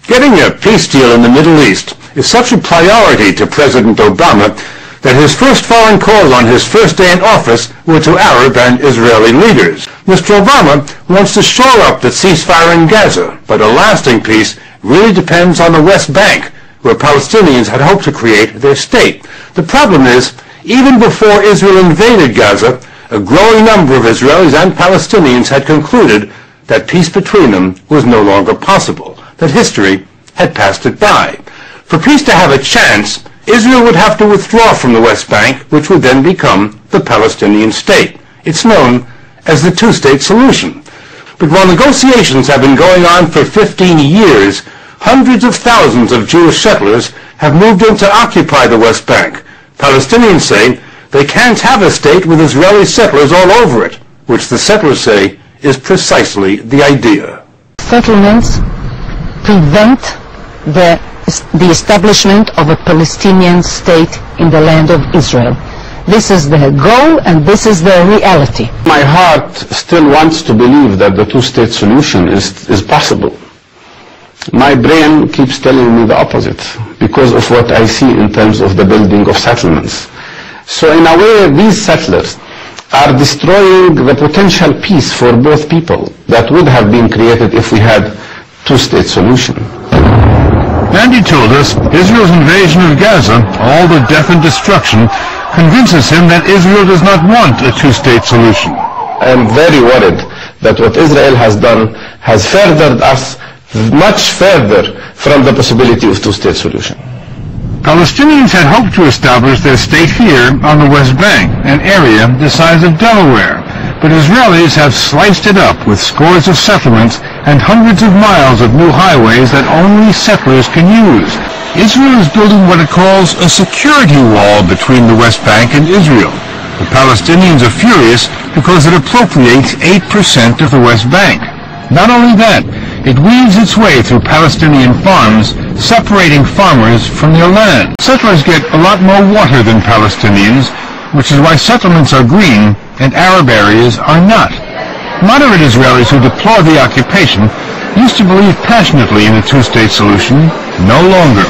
Getting a peace deal in the Middle East is such a priority to President Obama that his first foreign calls on his first day in office were to Arab and Israeli leaders. Mr. Obama wants to shore up the ceasefire in Gaza, but a lasting peace really depends on the West Bank, where Palestinians had hoped to create their state. The problem is, even before Israel invaded Gaza, a growing number of Israelis and Palestinians had concluded that peace between them was no longer possible, that history had passed it by. For peace to have a chance, Israel would have to withdraw from the West Bank, which would then become the Palestinian state. It's known as the two-state solution. But while negotiations have been going on for 15 years, hundreds of thousands of Jewish settlers have moved in to occupy the West Bank. Palestinians say they can't have a state with Israeli settlers all over it, which the settlers say is precisely the idea. Settlements prevent the establishment of a Palestinian state in the land of Israel. This is the goal and this is the reality. My heart still wants to believe that the two-state solution is possible. My brain keeps telling me the opposite because of what I see in terms of the building of settlements. So in a way, these settlers are destroying the potential peace for both people that would have been created if we had two-state solution. Andy told us Israel's invasion of Gaza, all the death and destruction, convinces him that Israel does not want a two-state solution. I am very worried that what Israel has done has furthered us much further from the possibility of two-state solution. Palestinians had hoped to establish their state here on the West Bank, an area the size of Delaware. But Israelis have sliced it up with scores of settlements and hundreds of miles of new highways that only settlers can use. Israel is building what it calls a security wall between the West Bank and Israel. The Palestinians are furious because it appropriates 8% of the West Bank. Not only that, it weaves its way through Palestinian farms, separating farmers from their land. Settlers get a lot more water than Palestinians, which is why settlements are green and Arab areas are not. Moderate Israelis who deplore the occupation used to believe passionately in a two-state solution, no longer.